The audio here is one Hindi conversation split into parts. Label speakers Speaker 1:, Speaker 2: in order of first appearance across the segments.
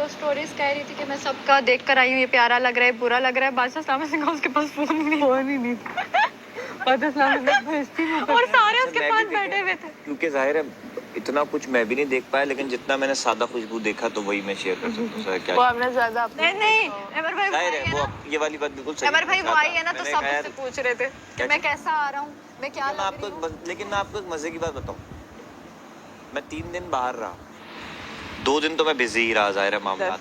Speaker 1: जो स्टोरीज कह रही थी कि मैं सबका देख कर आई हूँ, ये प्यारा लग रहा है, बुरा लग रहा है, बादशाह सलामत सिंह उसके पास फोन ही नहीं और सारे उसके पास बैठे हुए थे।
Speaker 2: क्योंकि जाहिर है इतना कुछ मैं भी नहीं देख पाया, लेकिन जितना मैंने सादा खुशबू देखा तो वही मैं शेयर कर सकता हूँ। क्या
Speaker 3: वो आपने ज्यादा
Speaker 1: नहीं अमर भाई
Speaker 2: जाहिर है वो ये वाली बात बिल्कुल सही।
Speaker 1: अमर भाई वो आई है ना तो सब उससे पूछ रहे थे कि मैं कैसा आ रहा हूँ, मैं क्या लग रही हूँ।
Speaker 2: लेकिन मैं आपको एक मजे की बात बताऊँ, मैं 3 दिन बाहर रहा, 2 दिन तो मैं बिजी ही रहा, जाहिर है मामला,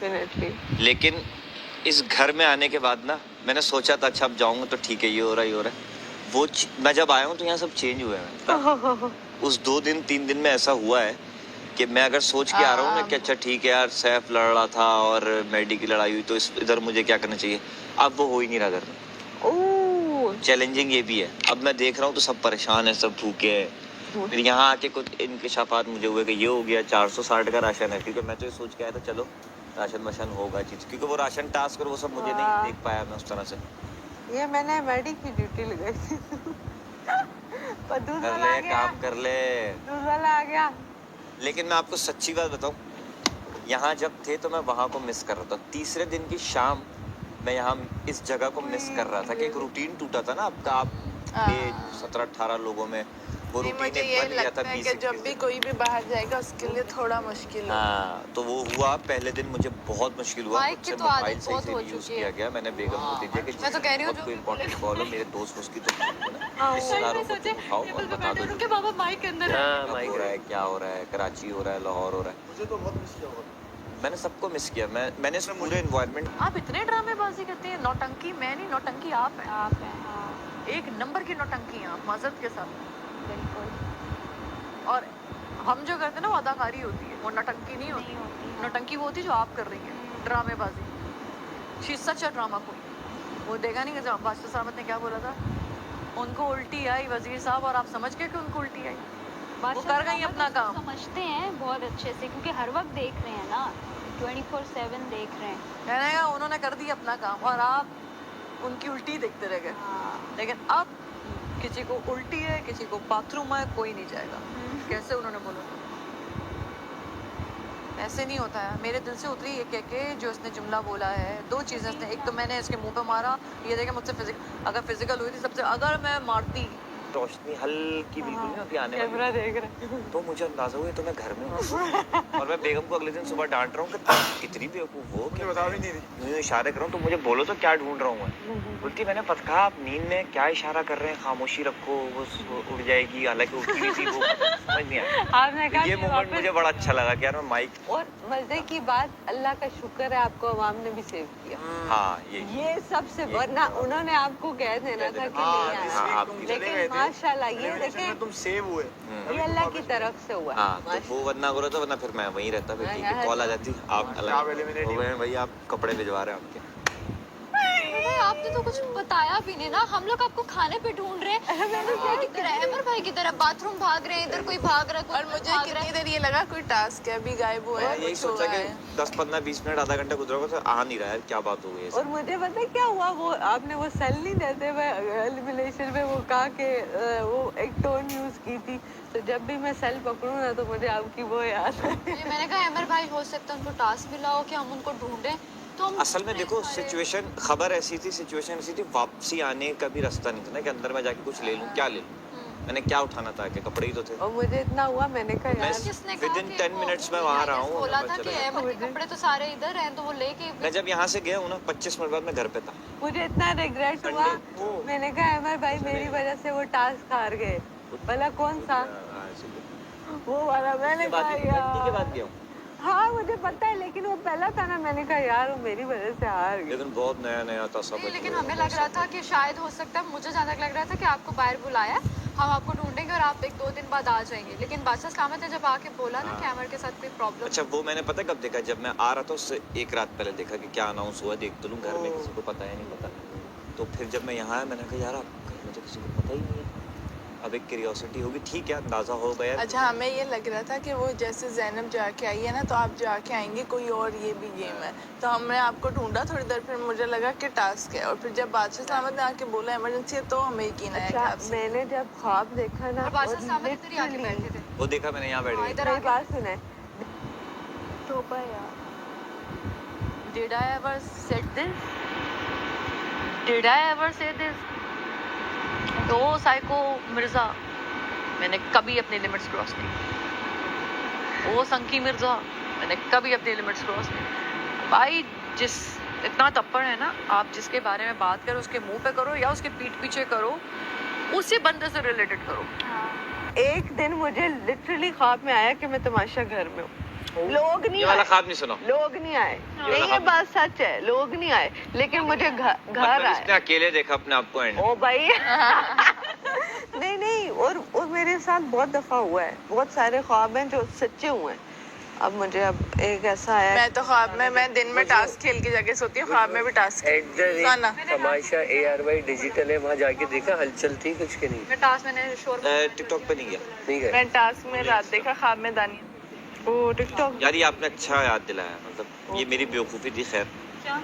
Speaker 2: लेकिन इस घर में आने के बाद ना मैंने सोचा था अच्छा अब जाऊंगा तो ठीक है, ये हो रहा है वो मैं जब आया हूँ तो यहाँ सब चेंज हुए हैं। उस 2 दिन 3 दिन में ऐसा हुआ है कि मैं अगर सोच के आ रहा हूँ ना कि अच्छा ठीक है यार सैफ लड़ रहा था और मैडी की लड़ाई हुई तो इधर मुझे क्या करना चाहिए, अब वो हो ही नहीं रहा घर में। चैलेंजिंग ये भी है, अब मैं देख रहा हूँ तो सब परेशान है, सब भूखे हैं। फिर यहाँ आके कुछ इंकशाफात मुझे हुए कि ये हो गया 460 का राशन है, क्योंकि मैं तो ये सोच के आया था चलो राशन वशन होगा चीज, क्योंकि वो राशन टास्क और वो सब मुझे नहीं देख पाया मैं उस तरह से।
Speaker 3: ये मैंने मैडी की ड्यूटी लगाई थी पर दूध वाला आ गया,
Speaker 2: काम कर ले,
Speaker 3: दूध वाला आ गया।
Speaker 2: लेकिन मैं आपको सच्ची बात बताऊं, यहाँ जब थे तो मैं वहाँ को मिस कर रहा था। तीसरे दिन की शाम मैं यहाँ इस जगह को मिस कर रहा था कि एक रूटीन टूटा था ना आपका, आप 17-18 लोगों में वो रूटीन
Speaker 3: मुझे ये लगता है कि जब भी कोई भी बाहर जाएगा उसके लिए थोड़ा मुश्किल है।
Speaker 2: हाँ तो वो हुआ, पहले दिन मुझे बहुत मुश्किल हुआ, मुझसे मोबाइल सही से नहीं यूज किया गया। मैंने बेगम को दीजिए कि
Speaker 1: मैं तो कह रही हूँ
Speaker 2: कोई इंपॉर्टेंट कॉल हो, मेरे दोस्त उसकी तो
Speaker 1: रिश्तेदारों को उठाओ और बता दो कि बाबा माइक के अंदर
Speaker 2: हो रहा है, क्या हो रहा है, कराची हो रहा है, लाहौर हो रहा है।
Speaker 4: मुझे तो बहुत मिस किया होगा।
Speaker 2: मैंने सबको मिस किया, मैंने इस पूरे एनवायरनमेंट।
Speaker 5: आप इतने ड्रामेबाजी करते हैं, नौटंकी मैं नहीं, नौटंकी आप हैं। एक नंबर की नौटंकी हैं आप, मज़द के साथ। और हम जो करते हैं ना वो अदाकारी होती है, वो नौटंकी नहीं होती। नौटंकी वो होती है जो आप कर रही हैं, ड्रामेबाजी। She such a drama queen. वो देखा नहीं कि जब बादशाह सलामत ने क्या बोला था, उनको उल्टी आई वजीर साहब, और आप समझ गए कि उनको उल्टी आई, वो कर गई अपना काम।
Speaker 6: समझते हैं बहुत अच्छे से, क्योंकि हर वक्त देख रहे हैं ना, 24/7 देख रहे हैं।
Speaker 5: कहने का उन्होंने कर दिया अपना काम और आप उनकी उल्टी देखते रह गए। लेकिन अब किसी को उल्टी है, किसी को बाथरूम है, कोई नहीं जाएगा। कैसे उन्होंने बोला, ऐसे नहीं होता है। मेरे दिल से उतरी ये कह के जो इसने जुमला बोला है, 2 चीज़ें इसने, एक तो मैंने इसके मुंह पे मारा, ये देखे मुझसे अगर फिजिकल हुई थी सबसे, अगर मैं मारती,
Speaker 2: रोशनी हल्की बिल्कुल नहीं होती आने
Speaker 3: कैमरा देख रहे
Speaker 2: तो मुझे अंदाजा हुआ तो मैं घर में हूँ और मैं बेगम को अगले दिन सुबह डांट रहा हूँ कि कितनी बेवकूफ हो,
Speaker 4: मुझे बता भी नहीं रही।
Speaker 2: मुझे इशारे कर रहा हूँ तो मुझे बोलो तो क्या ढूंढ रहा हूँ मैं। बोलती मैंने पता कहा आप नींद में क्या इशारा कर रहे हैं, खामोशी रखो वो उड़ जाएगी, हालांकि उठती नहीं थी वो, समझ नहीं आया।
Speaker 3: आपने कहा
Speaker 2: ये मोमेंट मुझे बड़ा अच्छा लगा कि यार मैं माइक,
Speaker 3: और मजे की बात, अल्लाह का शुक्र है आपको अवाम ने भी सेव किया।
Speaker 2: हाँ
Speaker 3: ये सबसे, वरना उन्होंने आपको कह देना था कि नहीं आया। लेकिन माशाल्लाह ये देखें
Speaker 4: तुम सेव हुए,
Speaker 3: ये अल्लाह की तरफ से हुआ।
Speaker 2: हाँ तो वो वरना हो रहा था, वरना फिर मैं वहीं रहता, फिर ठीक है कॉल आ जाती, आप अलग हो गए भाई, आप कपड़े भिजवा रहे हैं आपके।
Speaker 1: आपने तो कुछ बताया भी नहीं ना, हम लोग आपको खाने पे ढूंढ रहे हैं। अमर भाई की तरह बाथरूम भाग रहे हैं, इधर कोई भाग रहा है,
Speaker 3: और मुझे कितनी देर ये लगा कोई टास्क है, अभी गायब हुआ है।
Speaker 2: यही सोचा कि 10-15-20 मिनट आधा घंटा गुजरा होगा तो आ नहीं रहा है, क्या बात हो गई है।
Speaker 3: और मुझे पता है क्या हुआ, वो आपने वो सेल नहीं देते हुए एलिमिनेशन में वो कहा कि वो एक टोन यूज की थी, तो जब भी मैं सेल पकड़ूं ना तो मुझे आपकी वो याद है।
Speaker 1: मैंने कहा अमर भाई हो सकता है उनको टास्क मिला हो कि हम उनको ढूंढें, तो हम
Speaker 2: असल में देखो सिचुएशन, खबर ऐसी थी, सिचुएशन ऐसी थी, वापसी आने का भी रास्ता नहीं था ना कि अंदर मैं जाके कुछ ले लूं, क्या ले लूं, मैंने क्या उठाना था कि कपड़े ही तो थे।
Speaker 3: और मुझे इतना हुआ, मैंने कहा यार
Speaker 2: विदिन 10 मिनट्स में वहाँ रहा हूँ।
Speaker 1: बोला था कि अमर के कपड़े तो सारे इधर हैं, तो वो लेके
Speaker 2: मैं जब यहाँ से गया हूँ ना 25 मिनट बाद मैं घर पे था।
Speaker 3: मुझे इतना रिग्रेट हुआ, मैंने कहा अमर भाई मेरी वजह से वो टास्क हार गए। भला कौन सा, वो वाला, मैंने कहा यार
Speaker 2: के बाद गया हूँ।
Speaker 3: हाँ मुझे पता है, लेकिन वो पहला था ना, मैंने कहा यार वो मेरी वजह से हार गई।
Speaker 2: लेकिन बहुत नया था सब।
Speaker 1: लेकिन हमें लग रहा था कि शायद हो सकता है, मुझे जहाँ तक लग रहा था कि आपको बाहर बुलाया, हम आपको ढूंढेंगे और आप 1-2 दिन बाद आ जाएंगे। लेकिन बादशाह सलामत ने जब आके बोला ना कि अमर के साथ कोई प्रॉब्लम।
Speaker 2: अच्छा वो मैंने पता कब देखा, जब मैं आ रहा था उससे 1 रात पहले देखा कि क्या अनाउंस हुआ, देख तो लूँ, घर में किसी को पता है नहीं पता। तो फिर जब मैं यहाँ आया मैंने कहा यार आप घर में तो किसी को पता ही नहीं है, अब एक क्यूरियोसिटी होगी, ठीक है अंदाजा हो गया।
Speaker 3: अच्छा हमें ये लग रहा था कि वो जैसे ज़ैनब जाके आई है ना, तो आप जाके आएंगे कोई और, ये भी गेम है, तो हमने आपको ढूंढा थोड़ी देर, फिर मुझे लगा कि टास्क है, और फिर जब बादशाह सलामत ने आके बोला इमरजेंसी है तो हमें यकीन आया। अच्छा, मैंने जब ख्वाब देखा ना,
Speaker 1: बादशाह सलामत इधर ही आके बैठे थे,
Speaker 2: वो देखा मैंने यहाँ बैठ गई।
Speaker 3: इधर बात सुना है,
Speaker 6: तौबा यार,
Speaker 5: Did I ever said this? Did I ever say this? तो साइको मिर्जा, मैंने कभी अपनी लिमिट्स क्रॉस नहीं। वो संकी मिर्जा, मैंने कभी अपनी लिमिट्स क्रॉस नहीं। भाई जिस इतना तप्पड़ है ना, आप जिसके बारे में बात करो उसके मुंह पे करो या उसके पीठ पीछे करो, उसी बंदे से रिलेटेड करो।
Speaker 3: एक दिन मुझे लिटरली ख्वाब में आया कि मैं तमाशा घर में हूँ, लोग नहीं
Speaker 2: ये वाला
Speaker 3: आए,
Speaker 2: ख्वाब नहीं सुना।
Speaker 3: लोग नहीं आए, नहीं ये बात सच है, लोग नहीं आए, लेकिन मुझे घर
Speaker 2: मतलब
Speaker 3: आए।
Speaker 2: इसने अकेले देखा अपने आप को एंड।
Speaker 3: ओ भाई नहीं और मेरे साथ बहुत दफा हुआ है, बहुत सारे ख्वाब हैं जो सच्चे हुए हैं। अब मुझे अब एक ऐसा आया, मैं तो ख्वाब में, मैं दिन में टास्क खेल के जाके सोती हूँ, ख्वाब में भी टास्क
Speaker 4: तमाशा ARY डिजिटल है, वहाँ जाके देखा हलचल थी कुछ के नहीं?
Speaker 5: मैं टास्क मैंने शोर
Speaker 2: टिकटॉक पे नहीं गया।
Speaker 4: नहीं गए।
Speaker 3: मैं टास्क में रात देखा, ख्वाब में दानिया। ओ टिकटॉक
Speaker 2: यार ये आपने अच्छा याद दिलाया, मतलब ये मेरी बेवकूफ़ी थी। खैर
Speaker 5: क्या?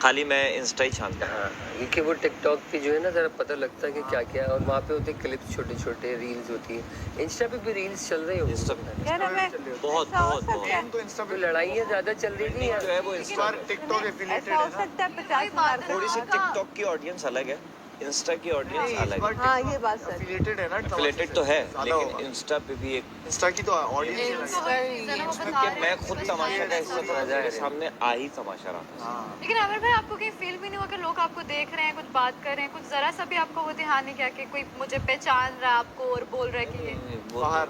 Speaker 2: खाली मैं इंस्टा ही छानता।
Speaker 4: हाँ, क्योंकि वो टिकटॉक पे जो है ना जरा पता लगता है कि क्या क्या है, और वहाँ पे होते क्लिप्स, छोटे छोटे रील्स होती है। इंस्टा पे भी रील्स चल रही होंगी।
Speaker 2: इंस्टा
Speaker 3: यार मैं
Speaker 2: बहुत
Speaker 3: ऐसा हो
Speaker 2: बहुत
Speaker 3: सकता है,
Speaker 2: बहुत
Speaker 4: तो लड़ाइयाँ ज्यादा चल रही थी
Speaker 2: जो है वो इंस्टा
Speaker 7: टिकटॉक एफिलिएटेड
Speaker 3: ऐसा हो
Speaker 7: है ना।
Speaker 3: सकता है 50
Speaker 2: थोड़ी सी टिकटॉक की ऑडियंस अलग है, इंस्टा की ऑडियंस अलग है।
Speaker 3: हाँ ये बात सच है।
Speaker 7: एफिलिएटेड है ना,
Speaker 2: रिलेटेड तो है, लेकिन इंस्टा पे भी एक
Speaker 7: इंस्टा की तो ऑडियंस
Speaker 2: क्योंकि मैं खुद तमाशा का हिस्सा था, मेरे सामने आ ही तमाशा रहा था।
Speaker 1: लेकिन आमिर भाई आपको कहीं फील भी नहीं हुआ कि लोग आपको देख रहे हैं, कुछ बात कर रहे हैं, कुछ जरा सा भी आपको वो ध्यान नहीं किया कि कोई मुझे पहचान रहा है आपको और बोल रहा है कि ये
Speaker 2: वो
Speaker 7: बाहर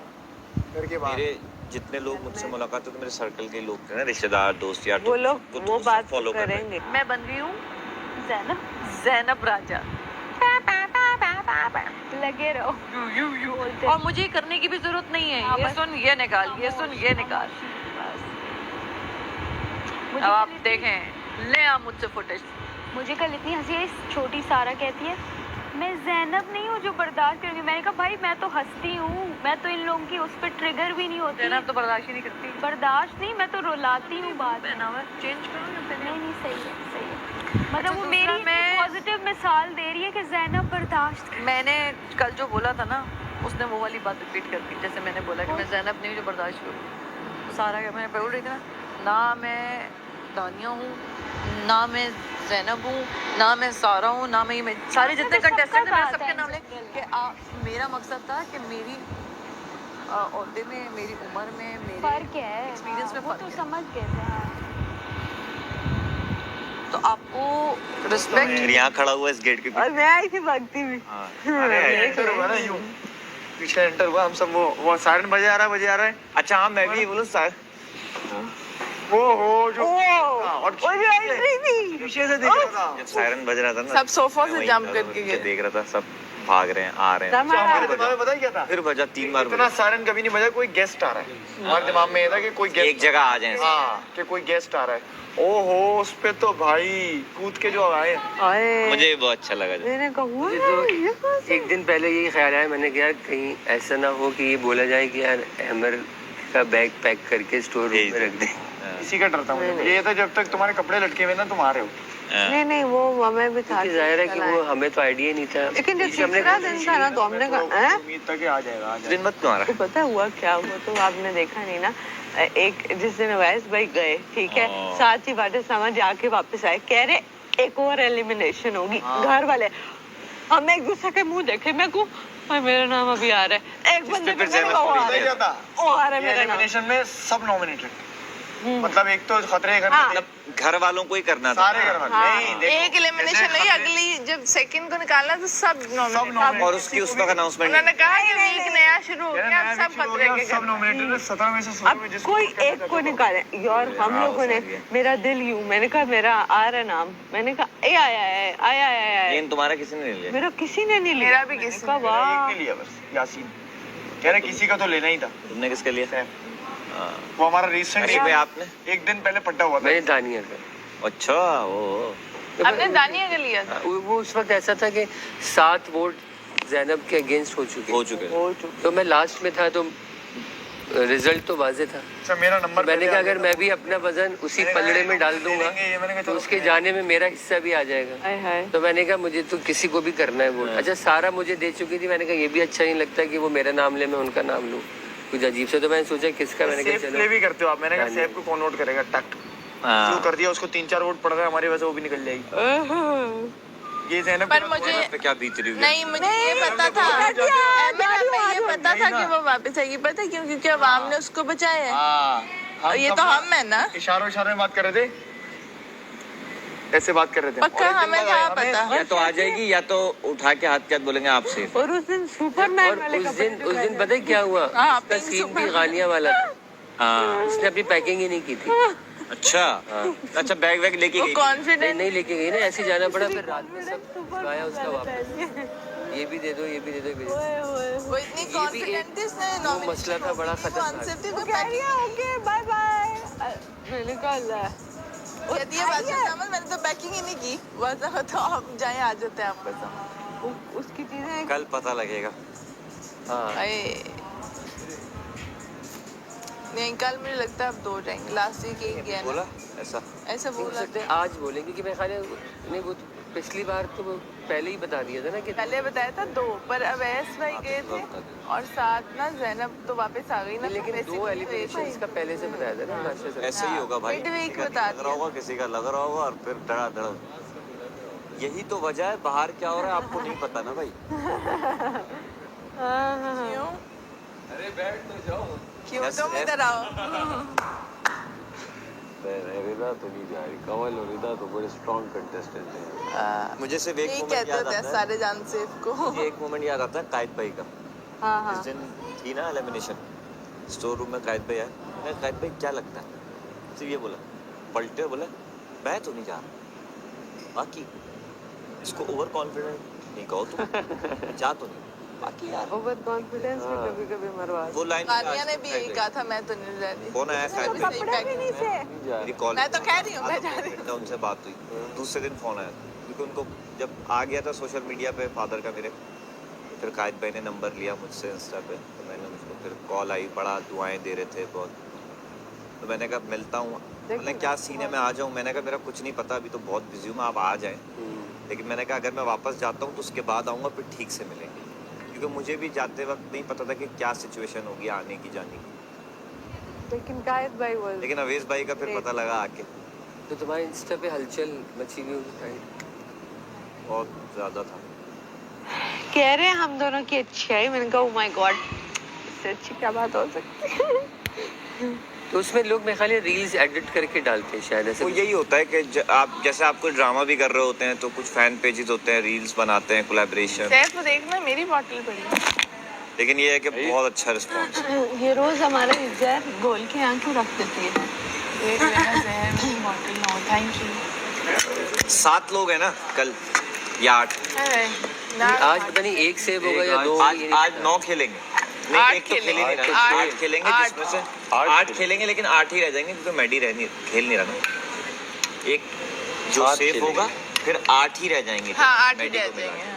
Speaker 7: घर के बाहर
Speaker 2: मेरे जितने लोग मुझसे मुलाकात होते मेरे सर्कल के लोग थे ना, रिश्तेदार, दोस्त यार,
Speaker 3: वो लोग वो बात
Speaker 2: फॉलो
Speaker 3: करेंगे।
Speaker 5: मैं बन गई हूँ
Speaker 6: ज़ैनब
Speaker 5: ज़ैनब राजा।
Speaker 6: लगे रहो बोलते
Speaker 5: और मुझे करने की भी जरूरत नहीं है।
Speaker 6: हाँ,
Speaker 5: ये
Speaker 6: बस-
Speaker 5: सुन ये निकाल, ये सुन ये निकाल।
Speaker 6: मुझे
Speaker 5: अब आप
Speaker 6: कल इतनी-
Speaker 5: देखें, ले आ मुझसे फुटेज।
Speaker 6: मुझे कल इतनी हंसी आई, छोटी सारा कहती है मैं ज़ैनब नहीं हूँ जो बर्दाश्त करूँगी। मैंने कहा भाई मैं तो हंसती हूँ, मैं तो इन लोगों की उस पर ट्रिगर भी नहीं होती।
Speaker 5: ज़ैनब तो बर्दाश्त ही नहीं करती।
Speaker 6: बर्दाश्त नहीं, मैं तो रुलाती हूँ बात में।
Speaker 5: पहनावा चेंज करो या पहने?
Speaker 6: नहीं नहीं सही है सही है। मतलब वो
Speaker 5: दूसरा
Speaker 6: मेरी
Speaker 5: मैं-
Speaker 6: पॉजिटिव मिसाल दे रही है कि ज़ैनब बर्दाश्त कर।
Speaker 5: मैंने कल जो बोला था ना, उसने वो वाली बात रिपीट कर दी। जैसे मैंने बोला कि मैं ज़ैनब नहीं हूँ जो बर्दाश्त करूँ। सारा क्या मैं बोल रही थी ना मैं दानिया हूँ, ना मैं ज़ैनब हूँ, ना मैं सारा हूँ, ना मैं सारे जितने
Speaker 6: सबका
Speaker 5: कंटेस्टेंट हैं
Speaker 6: बात
Speaker 5: मैं सबके
Speaker 6: है
Speaker 5: नाम ले कि मेरा मकसद था कि मेरी औहदे में, मेरी उम्र में, मेरे
Speaker 6: फर्क है,
Speaker 5: एक्सपीरियंस में
Speaker 6: वो
Speaker 5: फर्क
Speaker 6: तो
Speaker 5: है।
Speaker 6: समझ गए थे। हाँ।
Speaker 5: तो आपको रिस्पेक्ट
Speaker 2: यहाँ खड़ा हुआ इस गेट के
Speaker 3: और मैं आई थी भागती हुई।
Speaker 2: अरे
Speaker 7: एंटर हुआ ना यूं, पीछे एंटर हुआ, हम सब वो सायरन बजे आ रहा है।
Speaker 2: अच्छा हाँ मैं भी बोलूँ सर,
Speaker 7: वो हो जो
Speaker 3: और ये एंट्री थी।
Speaker 7: पीछे से देख रहा था।
Speaker 2: जब सायरन बज रहा था ना,
Speaker 3: सब सोफा
Speaker 2: मैं
Speaker 3: से
Speaker 2: वहीं
Speaker 3: जंप
Speaker 2: था,
Speaker 3: करके
Speaker 2: पीछे
Speaker 3: गए।
Speaker 2: देख रहा था, सब भाग रहे हैं, आ रहे हैं।
Speaker 7: हमारे दिमाग में पता है क्या था?
Speaker 2: फिर बजा 3 बार
Speaker 7: इतना सायरन कभी नहीं बजा, कोई गेस्ट आ रहा है। हमारे दिमाग में ये था कि कोई
Speaker 2: बजा। एक
Speaker 7: गेस्ट,
Speaker 2: जगह आ जाए।
Speaker 7: हाँ कि कोई गेस्ट आ रहा है। ओहो उस पे तो भाई कूद के जो आए।
Speaker 3: आए
Speaker 2: मुझे भी बहुत अच्छा लगा।
Speaker 3: मैंने कहा
Speaker 4: मुझे तो एक दिन पहले यही ख्याल आया, मैंने कहा यार कहीं ऐसा ना हो कि ये बोला जाए कि यार हैमर का बैग पैक करके स्टोर रूम में रख दे।
Speaker 7: इसी का डर था मुझे। ये था जब तक तुम्हारे कपड़े लटके हुए ना तुम आ रहे हो।
Speaker 3: नहीं वो हमें भी था।
Speaker 4: क्योंकि जाहिर है कि वो हमें तो आइडिया नहीं था।
Speaker 3: लेकिन जब
Speaker 4: इसलिए हमने
Speaker 3: तीसरा दिन था ना तो हमने कहा हैं?
Speaker 7: उम्मीद था कि आ जाएगा आ जाएगा।
Speaker 2: दिन मत तुम्हारा।
Speaker 3: तो पता हुआ क्या हुआ तो आपने देखा नहीं ना। एक जिस दिन अवैस भाई गए, ठीक है, साथ ही बातें समझ आके वापस आए, कह रहे एक और एलिमिनेशन होगी। घर वाले हम एक दूसरे के मुंह देखे, मैं कहूँ भाई मेरा नाम अभी आ रहा है, एक बंदे पे मेरा वो आ रहा है,
Speaker 7: क्या था?
Speaker 3: वो आ रहा है
Speaker 7: ये
Speaker 3: मेरा नाम।
Speaker 7: एलिमिनेशन में सब नॉमिनेटेड, मतलब एक तो खतरे घर
Speaker 3: हाँ।
Speaker 7: में
Speaker 2: घर वालों को ही करना था।
Speaker 7: सारे घर वाले नहीं देखो,
Speaker 3: एक एलिमिनेशन
Speaker 7: जैसे
Speaker 3: नहीं,
Speaker 7: खतरे-
Speaker 3: अगली जब सेकंड को निकालना तो सब नॉमिनेट।
Speaker 2: और उसकी उसका अनाउंसमेंट
Speaker 3: उन्होंने कहा कि वीक नया शुरू हो
Speaker 7: कहना
Speaker 3: गया,
Speaker 7: नया
Speaker 3: अब सब
Speaker 7: वीक शुरू हो
Speaker 3: खतरे
Speaker 7: गया,
Speaker 3: के
Speaker 7: सब
Speaker 3: घर।
Speaker 7: नॉमिनेटेड है। 17 में से 16 में
Speaker 3: अब
Speaker 7: जिसको
Speaker 3: कोई
Speaker 7: कहता
Speaker 3: एक को
Speaker 7: था,
Speaker 3: निकाले यार, हम लोगों ने, मेरा दिल यूं, मैंने कहा मेरा आ रहा नाम, मैंने कहा ए आया
Speaker 2: लेकिन तुम्हारा किसी ने नहीं लिया।
Speaker 3: मेरा किसी ने नहीं लिया।
Speaker 5: मेरा भी किसी
Speaker 3: का
Speaker 7: मेरा
Speaker 3: वाह।
Speaker 7: एक ने लिया बस, यासीन कह रहे किसी का तो लेना ही था।
Speaker 2: तुमने किसके लिया?
Speaker 7: सैफ। वो हमारा रिसेंट
Speaker 2: अरे भाई आपने?
Speaker 7: एक दिन पहले पट्टा हुआ था।
Speaker 4: मैंने दानिया का।
Speaker 2: अच्छा वो
Speaker 3: आपने दानिया का लिया था?
Speaker 4: वो उस वक्त ऐसा था कि 7 वोट ज़ैनब के अगेंस्ट हो चुके।
Speaker 2: हो चुके।
Speaker 4: तो मैं लास्ट में था, तो रिजल्ट तो वाजे था।
Speaker 7: अच्छा मेरा नंबर
Speaker 4: मैंने कहा अगर मैं भी अपना वजन उसी पलड़े में डाल दूंगा तो
Speaker 7: तो
Speaker 4: उसके जाने में मेरा हिस्सा भी आ जाएगा।
Speaker 3: हाय हाय।
Speaker 4: तो मैंने कहा मुझे तो किसी को भी करना है वोट। अच्छा सारा मुझे दे चुकी थी, मैंने कहा ये भी अच्छा नहीं लगता कि वो मेरा नाम ले मैं उनका नाम लूँ, कुछ अजीब से। तो मैंने सोचा किसका, मैंने कहा
Speaker 7: सेफ
Speaker 4: चलो
Speaker 7: प्ले भी करते हो आप। मैंने कहा
Speaker 4: दानिया।
Speaker 7: सेफ को कौन नोट करेगा, टक
Speaker 2: हाँ।
Speaker 7: शुरू कर दिया, उसको 3-4 वोट पड़ रहा है हमारी वजह से, वो भी निकल जाएगी। ये ज़ैनब
Speaker 3: पर मुझे
Speaker 2: पे क्या बीत रही होगी?
Speaker 3: नहीं, मुझे ये पता था, हमें ये पता था कि वो वापस आएगी। पता है क्यों? क्योंकि अवाम ने उसको बचाया है।
Speaker 7: हाँ,
Speaker 3: और ये तो हम है ना,
Speaker 7: इशारों में बात कर रहे थे, ऐसे बात कर रहे थे।
Speaker 3: पक्का हमें था पता।
Speaker 2: या तो आ जाएगी या तो उठा के हाथ के हाथ बोलेंगे आपसे।
Speaker 5: और उस दिन सुपरमैन
Speaker 4: और
Speaker 5: वाले
Speaker 4: उस दिन पता है क्या हुआ?
Speaker 3: हाँ,
Speaker 4: उसका
Speaker 3: पिंक
Speaker 4: सीन भी
Speaker 3: सुपर-
Speaker 4: गालियां वाला था।
Speaker 2: हाँ
Speaker 4: उसने अपनी पैकिंग ही नहीं की थी।
Speaker 2: अच्छा अच्छा, बैग वैग लेके
Speaker 3: वो
Speaker 2: गई?
Speaker 3: कॉन्फिडेंट
Speaker 4: नहीं लेके गई ना, ऐसे जाना पड़ा, फिर रात में सब आया उसका वापस, ये भी दे दो, ये भी दे दो, ये भी दे दो।
Speaker 3: वो इतनी कॉन्फिडेंट थी, उसने
Speaker 4: वो मसला था बड़ा खतरनाक।
Speaker 3: कॉन्सेप्ट थी, वो
Speaker 5: ओके बाय बाय। मैंने कहा
Speaker 3: कहती है बादशाह सामान, मैंने तो पैकिंग ही नहीं की, वरना तो आप जाए आ जाते हैं आपका सामान।
Speaker 5: उसकी चीजें
Speaker 2: कल पता लगेगा।
Speaker 4: हाँ
Speaker 3: अरे नहीं, कल मुझे लगता है अब 2 जाएंगे, लास्ट वीक एक गया
Speaker 2: बोला
Speaker 3: ना,
Speaker 2: ऐसा?
Speaker 3: ऐसा
Speaker 4: हो
Speaker 3: बोला
Speaker 4: सकता है आज बोलेंगे कि मैं खाने नहीं, वो तो पिछली बार तो वो पहले ही बता दिया था ना कि
Speaker 3: पहले बताया था 2, पर अवैस भाई गए थे और साथ ना जैनब तो वापस आ गई ना,
Speaker 4: लेकिन
Speaker 3: वैसे
Speaker 4: 2
Speaker 3: भी
Speaker 4: एलिमिनेशंस का पहले से बताया था ना बादशाह साहब।
Speaker 2: ऐसे ही होगा भाई,
Speaker 3: Midweek
Speaker 2: किसी का
Speaker 3: बता
Speaker 2: लग रहा होगा, किसी का लग रहा होगा, और फिर धड़ाधड़। यही तो वजह है बाहर क्या हो रहा है आपको नहीं पता ना भाई।
Speaker 3: क्यों?
Speaker 7: अरे बैठ तो जाओ।
Speaker 3: क्यों
Speaker 2: Yes,
Speaker 3: तुम
Speaker 2: yes.
Speaker 3: इधर आओ?
Speaker 8: रिदा तो नहीं जा रही, कंवल और रिदा तो बड़े स्ट्रॉन्ग कंटेस्टेंट हैं।
Speaker 2: मुझे सिर्फ एक
Speaker 3: यही
Speaker 2: मोमेंट
Speaker 3: कहते
Speaker 2: याद
Speaker 3: होते हैं
Speaker 2: आता है,
Speaker 3: सारे जान सेफ को।
Speaker 2: मुझे एक मोमेंट याद आता है कायद भाई का।
Speaker 5: हाँ
Speaker 2: जिस दिन थी ना एलिमिनेशन, स्टोर रूम में कायद भाई आए, मैं कायद भाई क्या लगता है, सिर्फ ये बोला, पलटे और बोला मैं तो नहीं जा रहा, बाकी इसको ओवर कॉन्फिडेंट नहीं कहो तुम, जा तो नहीं, बाकी यार
Speaker 5: ओवर कॉन्फिडेंस भी कभी कभी मरवा
Speaker 2: वो लाइन
Speaker 3: आलिया ने भी यही कहा था, मैं तो नहीं जा रही।
Speaker 2: फोन आया कायद भाई,
Speaker 3: सही पैकिंग
Speaker 8: नहीं जा
Speaker 2: मेरी
Speaker 8: रही।
Speaker 2: कॉल,
Speaker 3: मैं तो कह रही हूँ, मैं जा रही
Speaker 2: घंटा उनसे बात हुई, दूसरे दिन फोन आया, क्योंकि उनको जब आ गया था सोशल मीडिया पे फादर का मेरे, फिर कायद भाई ने नंबर लिया मुझसे इंस्टा पे, तो मैंने उसको फिर कॉल आई, बड़ा दुआएं दे रहे थे बहुत, तो मैंने कहा मिलता हूँ, मैंने क्या सीन है मैं आ जाऊँ, मैंने कहा मेरा कुछ नहीं पता, अभी तो बहुत बिजी हूँ, आप आ जाएँ, लेकिन मैंने कहा अगर मैं वापस जाता हूँ तो उसके बाद आऊँगा, फिर ठीक से मिलेंगे, क्योंकि मुझे भी जाते वक्त नहीं पता था कि क्या सिचुएशन होगी आने की जाने की।
Speaker 5: लेकिन कायद भाई वो
Speaker 2: लेकिन अवेश भाई का फिर पता लगा आके,
Speaker 4: तो तुम्हारे इंस्टा पे हलचल मची हुई उस टाइम।
Speaker 2: बहुत ज़्यादा था।
Speaker 5: कह रहे हैं हम दोनों की अच्छी आई। मैंने कहा ओह माय गॉड, इससे अच्छी क्या बात हो सकती है।
Speaker 4: तो उसमें लोग मेरे ख्याल रील्स एडिट करके डालते हैं शायद, ऐसे
Speaker 2: वो यही होता है कि आप जैसे आप कोई ड्रामा भी कर रहे होते हैं तो कुछ फैन पेजेस होते हैं, रील्स बनाते हैं, कोलैबोरेशन,
Speaker 3: सैफ देखना मेरी बॉटल पड़ी।
Speaker 2: लेकिन ये है कि बहुत अच्छा रिस्पॉन्स।
Speaker 5: ये रोज हमारा जहर घोल के यहाँ क्यों रख देती है?
Speaker 3: वेट मेरा जहर मेरी बॉटल नो, थैंक यू।
Speaker 2: 7 लोग हैं ना कल या 8?
Speaker 4: आज पता नहीं 1 सेव होगा या 2।
Speaker 2: आज 9 खेलेंगे, नहीं
Speaker 3: 8
Speaker 2: एक तो खेल ही नहीं
Speaker 3: खेलेंगे,
Speaker 2: रहा,
Speaker 3: 8
Speaker 2: 8 खेलेंगे, जिसमें से 8 खेलेंगे, लेकिन 8 ही रह जाएंगे क्योंकि मैडी खेल नहीं रहा ना। एक जो
Speaker 4: 8
Speaker 2: सेफ
Speaker 4: खेलेंगे।
Speaker 2: होगा, फिर 8 ही रह जाएंगे,
Speaker 3: हाँ 8 ही
Speaker 2: मैडी
Speaker 3: रह
Speaker 2: को मिला के।
Speaker 3: जाएंगे।